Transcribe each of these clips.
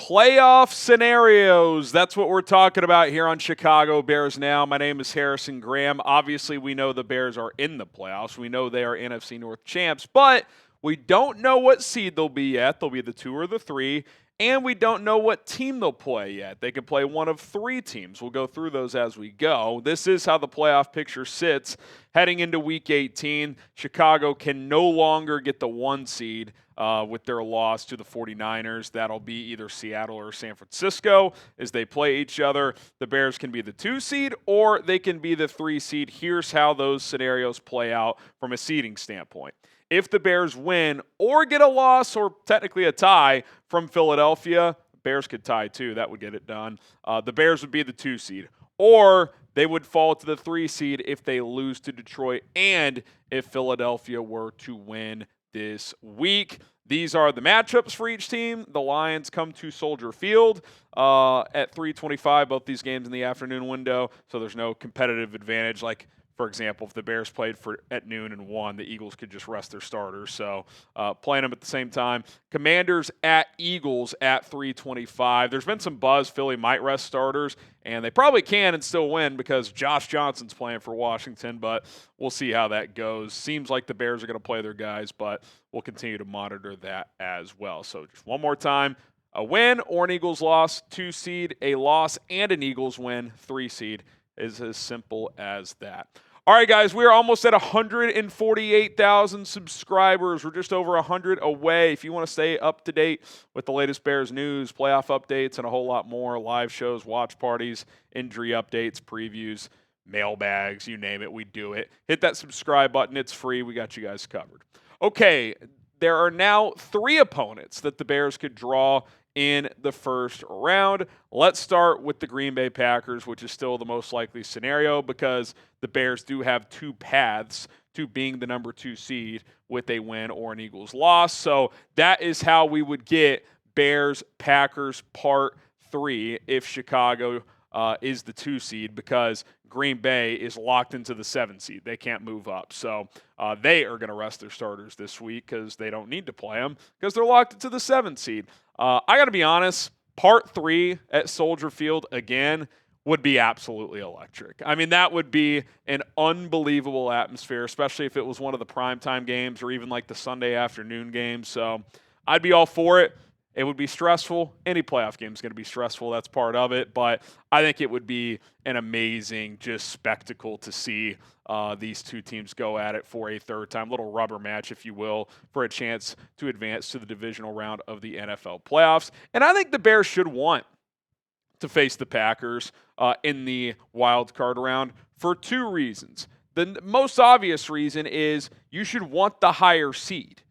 Playoff scenarios. That's what we're talking about here on Chicago Bears Now. My name is Harrison Graham. Obviously, we know the Bears are in the playoffs. We know they are NFC North champs, but we don't know what seed they'll be yet. They'll be the 2 or the 3, and we don't know what team they'll play yet. They could play one of 3 teams. We'll go through those as we go. This is how the playoff picture sits. Heading into Week 18, Chicago can no longer get the 1 seed with their loss to the 49ers. That'll be either Seattle or San Francisco as they play each other. The Bears can be the 2 seed or they can be the 3 seed. Here's how those scenarios play out from a seeding standpoint. If the Bears win or get a loss or technically a tie from Philadelphia, Bears could tie too. That would get it done. The Bears would be the 2 seed. Or they would fall to the 3 seed if they lose to Detroit and if Philadelphia were to win this week. These are the matchups for each team. The Lions come to Soldier Field at 3:25, both these games in the afternoon window, so there's no competitive advantage. Like, for example, if the Bears played at noon and won, the Eagles could just rest their starters. So playing them at the same time. Commanders at Eagles at 3:25. There's been some buzz Philly might rest starters, and they probably can and still win because Josh Johnson's playing for Washington, but we'll see how that goes. Seems like the Bears are going to play their guys, but we'll continue to monitor that as well. So just one more time. A win or an Eagles loss, 2 seed. A loss and an Eagles win, 3 seed. Is as simple as that. All right, guys, we are almost at 148,000 subscribers. We're just over 100 away. If you want to stay up to date with the latest Bears news, playoff updates, and a whole lot more, live shows, watch parties, injury updates, previews, mailbags, you name it, we do it. Hit that subscribe button. It's free. We got you guys covered. Okay, there are now 3 opponents that the Bears could draw in the first round. Let's start with the Green Bay Packers, which is still the most likely scenario because the Bears do have 2 paths to being the number 2 seed with a win or an Eagles loss. So that is how we would get Bears-Packers Part 3 if Chicago is the 2 seed because Green Bay is locked into the 7 seed. They can't move up. So they are going to rest their starters this week because they don't need to play them because they're locked into the 7 seed. I got to be honest, Part 3 at Soldier Field again would be absolutely electric. I mean, that would be an unbelievable atmosphere, especially if it was one of the primetime games or even like the Sunday afternoon games. So I'd be all for it. It would be stressful. Any playoff game is going to be stressful. That's part of it. But I think it would be an amazing just spectacle to see these 2 teams go at it for a third time. Little rubber match, if you will, for a chance to advance to the divisional round of the NFL playoffs. And I think the Bears should want to face the Packers in the wild card round for 2 reasons. The most obvious reason is you should want the higher seed,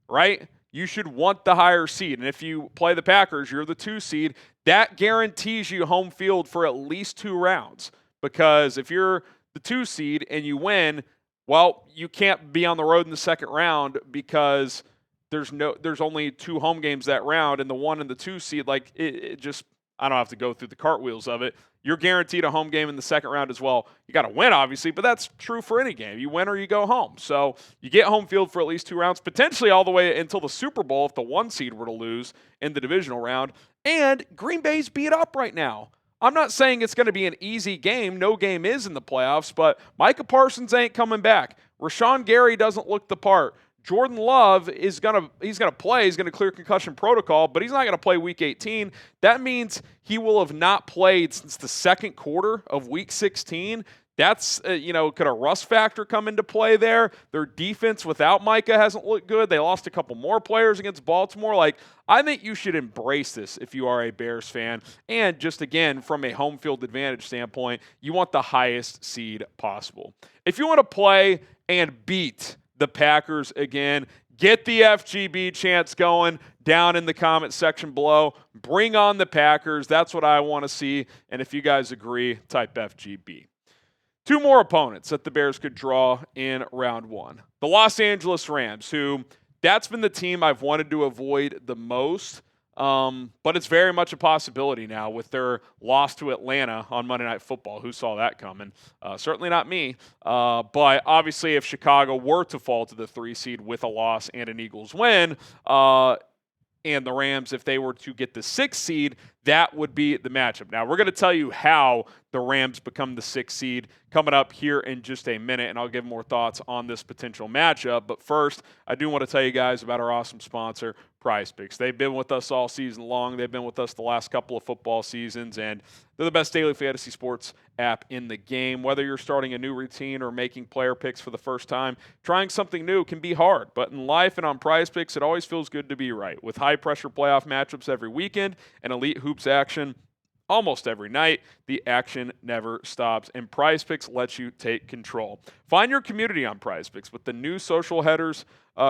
right? You should want the higher seed. And if you play the Packers, you're the 2 seed. That guarantees you home field for at least 2 rounds. Because if you're the 2 seed and you win, well, you can't be on the road in the second round because there's only 2 home games that round, and the 1 and the 2 seed, like it just, I don't have to go through the cartwheels of it. You're guaranteed a home game in the second round as well. You got to win, obviously, but that's true for any game. You win or you go home. So you get home field for at least 2 rounds, potentially all the way until the Super Bowl if the 1 seed were to lose in the divisional round. And Green Bay's beat up right now. I'm not saying it's going to be an easy game. No game is in the playoffs, but Micah Parsons ain't coming back. Rashawn Gary doesn't look the part. Jordan Love he's going to play. He's going to clear concussion protocol, but he's not going to play Week 18. That means he will have not played since the second quarter of Week 16. That's, could a rust factor come into play there? Their defense without Micah hasn't looked good. They lost a couple more players against Baltimore. Like, I think you should embrace this if you are a Bears fan. And just, again, from a home field advantage standpoint, you want the highest seed possible. If you want to play and beat the Packers again, get the FGB chants going down in the comment section below. Bring on the Packers. That's what I want to see. And if you guys agree, type FGB. 2 more opponents that the Bears could draw in round 1. The Los Angeles Rams, who that's been the team I've wanted to avoid the most. But it's very much a possibility now with their loss to Atlanta on Monday Night Football. Who saw that coming? Certainly not me. But obviously, if Chicago were to fall to the 3 seed with a loss and an Eagles win, and the Rams, if they were to get the 6th seed, that would be the matchup. Now, we're going to tell you how the Rams become the 6th seed coming up here in just a minute, and I'll give more thoughts on this potential matchup. But first, I do want to tell you guys about our awesome sponsor, Prize Picks. They've been with us all season long. They've been with us the last couple of football seasons, and they're the best daily fantasy sports app in the game. Whether you're starting a new routine or making player picks for the first time, trying something new can be hard. But in life and on Prize Picks, it always feels good to be right. With high-pressure playoff matchups every weekend and elite hoops action almost every night, the action never stops, and Prize Picks lets you take control. Find your community on Prize Picks with the new social headers,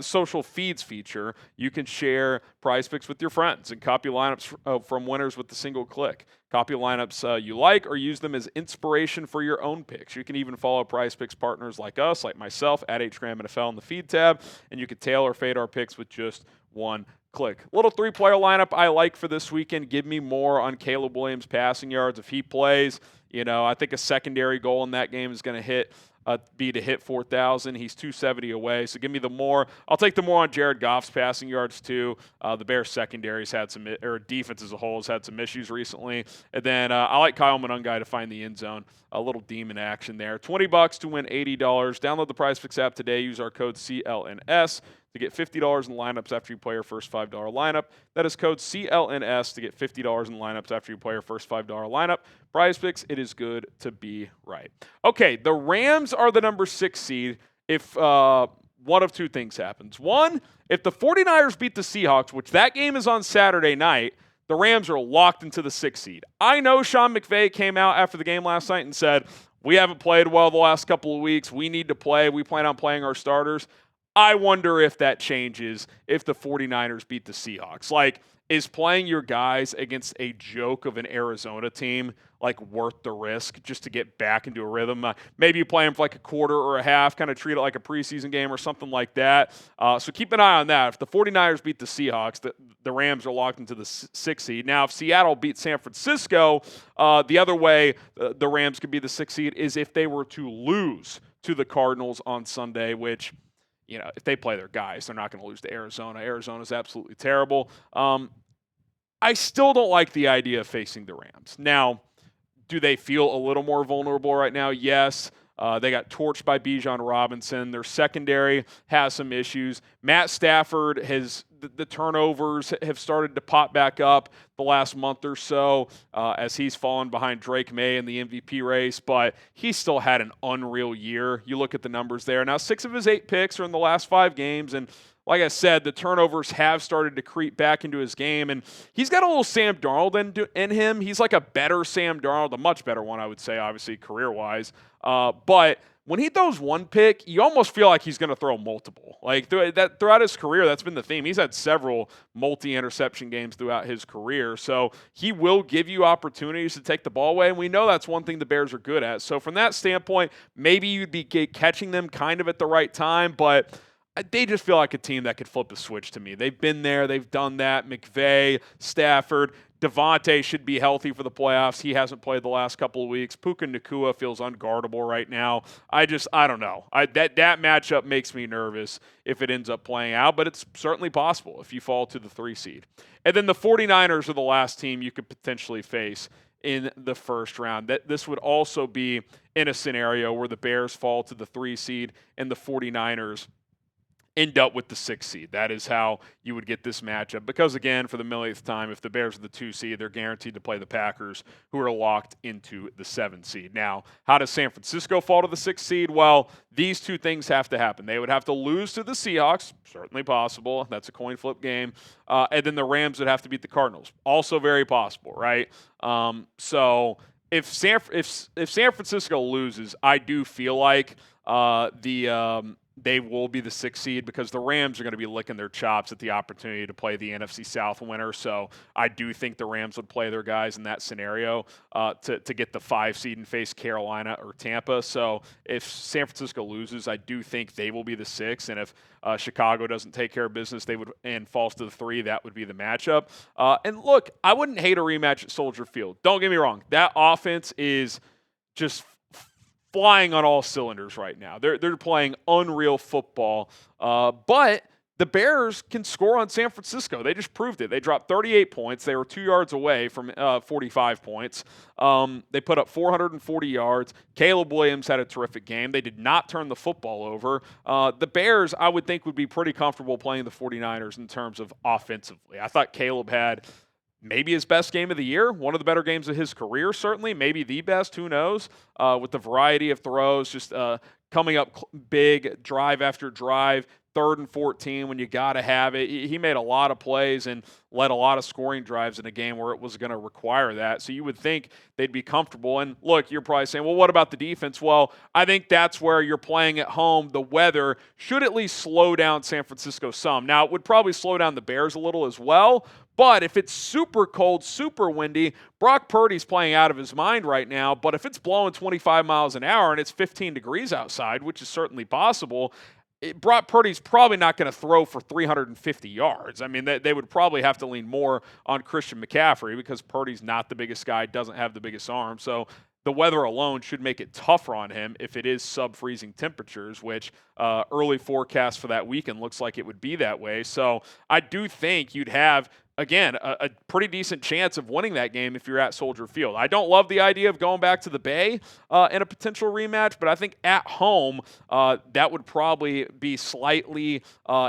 social feeds feature. You can share Prize Picks with your friends and copy lineups from winners with a single click. Copy lineups you like or use them as inspiration for your own picks. You can even follow Prize Picks partners like us, like myself, at HGramNFL in the feed tab, and you can tailor or fade our picks with just one click. Little 3-player lineup I like for this weekend. Give me more on Caleb Williams passing yards if he plays. I think a secondary goal in that game is going to be to hit 4,000. He's 270 away, so give me the more. I'll take the more on Jared Goff's passing yards too. The Bears secondary's had defense as a whole has had some issues recently. And then I like Kyle Monungai to find the end zone. A little demon action there. $20 to win $80. Download the Prize Picks app today. Use our code CLNS to get $50 in lineups after you play your first $5 lineup. That is code CLNS to get $50 in lineups after you play your first $5 lineup. Prize Picks, it is good to be right. Okay, the Rams are the number 6 seed if one of two things happens. One, if the 49ers beat the Seahawks, which that game is on Saturday night, the Rams are locked into the 6th seed. I know Sean McVay came out after the game last night and said, we haven't played well the last couple of weeks. We need to play. We plan on playing our starters. I wonder if that changes if the 49ers beat the Seahawks. Like, is playing your guys against a joke of an Arizona team, like, worth the risk just to get back into a rhythm? Maybe you play them for like a quarter or a half, kind of treat it like a preseason game or something like that. So keep an eye on that. If the 49ers beat the Seahawks, the Rams are locked into the 6th seed. Now, if Seattle beats San Francisco, the other way the Rams could be the 6th seed is if they were to lose to the Cardinals on Sunday, which – if they play their guys, they're not going to lose to Arizona. Arizona's absolutely terrible. I still don't like the idea of facing the Rams. Now, do they feel a little more vulnerable right now? Yes. They got torched by Bijan Robinson. Their secondary has some issues. Matt Stafford the turnovers have started to pop back up the last month or so as he's fallen behind Drake May in the MVP race, but he still had an unreal year. You look at the numbers there. Now, 6 of his 8 picks are in the last 5 games, and like I said, the turnovers have started to creep back into his game, and he's got a little Sam Darnold in him. He's like a better Sam Darnold, a much better one, I would say, obviously, career-wise. But when he throws one pick, you almost feel like he's going to throw multiple. Like throughout his career, that's been the theme. He's had several multi-interception games throughout his career. So he will give you opportunities to take the ball away, and we know that's one thing the Bears are good at. So from that standpoint, maybe you'd be catching them kind of at the right time, but they just feel like a team that could flip a switch to me. They've been there. They've done that. McVay, Stafford, Devontae should be healthy for the playoffs. He hasn't played the last couple of weeks. Puka Nacua feels unguardable right now. I don't know. That matchup makes me nervous if it ends up playing out, but it's certainly possible if you fall to the 3 seed. And then the 49ers are the last team you could potentially face in the first round. This would also be in a scenario where the Bears fall to the 3 seed and the 49ers end up with the 6th seed. That is how you would get this matchup. Because, again, for the millionth time, if the Bears are the 2 seed, they're guaranteed to play the Packers, who are locked into the 7th seed. Now, how does San Francisco fall to the 6th seed? Well, these two things have to happen. They would have to lose to the Seahawks, certainly possible. That's a coin flip game. And then the Rams would have to beat the Cardinals. Also very possible, right? So if San Francisco loses, I do feel like they will be the 6th seed because the Rams are going to be licking their chops at the opportunity to play the NFC South winner. So I do think the Rams would play their guys in that scenario to get the 5 seed and face Carolina or Tampa. So if San Francisco loses, I do think they will be the 6th. And if Chicago doesn't take care of business, and falls to the 3, that would be the matchup. And look, I wouldn't hate a rematch at Soldier Field. Don't get me wrong. That offense is just flying on all cylinders right now. They're playing unreal football, but the Bears can score on San Francisco. They just proved it. They dropped 38 points. They were 2 yards away from 45 points. They put up 440 yards. Caleb Williams had a terrific game. They did not turn the football over. The Bears, I would think, would be pretty comfortable playing the 49ers in terms of offensively. I thought Caleb had maybe his best game of the year, one of the better games of his career, certainly, maybe the best, who knows, with the variety of throws, just coming up big, drive after drive, 3rd and 14 when you got to have it. He made a lot of plays and led a lot of scoring drives in a game where it was going to require that. So you would think they'd be comfortable. And look, you're probably saying, well, what about the defense? Well, I think that's where you're playing at home. The weather should at least slow down San Francisco some. Now, it would probably slow down the Bears a little as well. But if it's super cold, super windy, Brock Purdy's playing out of his mind right now. But if it's blowing 25 miles an hour and it's 15 degrees outside, which is certainly possible, Brock Purdy's probably not going to throw for 350 yards. I mean, they would probably have to lean more on Christian McCaffrey because Purdy's not the biggest guy, doesn't have the biggest arm. So the weather alone should make it tougher on him if it is sub-freezing temperatures, which early forecast for that weekend looks like it would be that way. So I do think you'd have, again, a pretty decent chance of winning that game if you're at Soldier Field. I don't love the idea of going back to the Bay in a potential rematch, but I think at home that would probably be slightly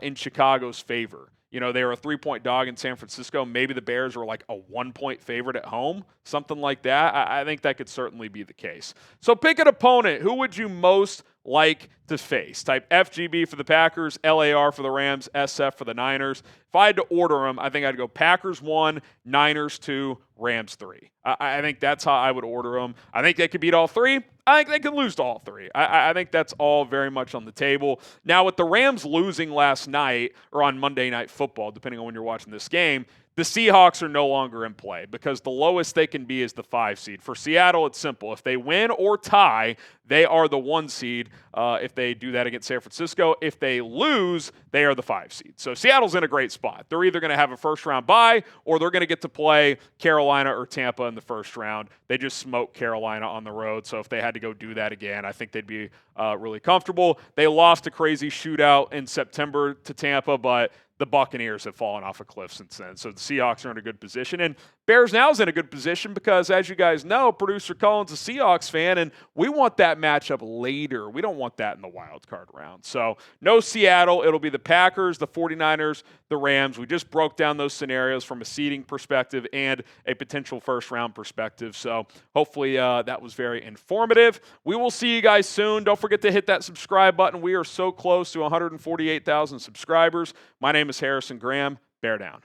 in Chicago's favor. You know, they were a 3-point dog in San Francisco. Maybe the Bears were like a 1-point favorite at home, something like that. I think that could certainly be the case. So pick an opponent. Who would you most like to face? Type FGB for the Packers, LAR for the Rams, SF for the Niners. If I had to order them, I think I'd go Packers 1, Niners 2, Rams 3. I think that's how I would order them. I think they could beat all three. I think they could lose to all three. I think that's all very much on the table. Now, with the Rams losing last night or on Monday Night Football, depending on when you're watching this game, the Seahawks are no longer in play because the lowest they can be is the 5 seed. For Seattle, it's simple. If they win or tie, they are the 1 seed if they do that against San Francisco. If they lose, they are the 5 seed. So Seattle's in a great spot. They're either going to have a first-round bye or they're going to get to play Carolina or Tampa in the first round. They just smoked Carolina on the road, so if they had to go do that again, I think they'd be really comfortable. They lost a crazy shootout in September to Tampa, but the Buccaneers have fallen off a cliff since then. So the Seahawks are in a good position. And Bears now is in a good position because, as you guys know, producer Colin's a Seahawks fan, and we want that matchup later. We don't want that in the wild card round. So no Seattle. It'll be the Packers, the 49ers, the Rams. We just broke down those scenarios from a seeding perspective and a potential first-round perspective. So hopefully that was very informative. We will see you guys soon. Don't forget to hit that subscribe button. We are so close to 148,000 subscribers. My name is Harrison Graham. Bear down.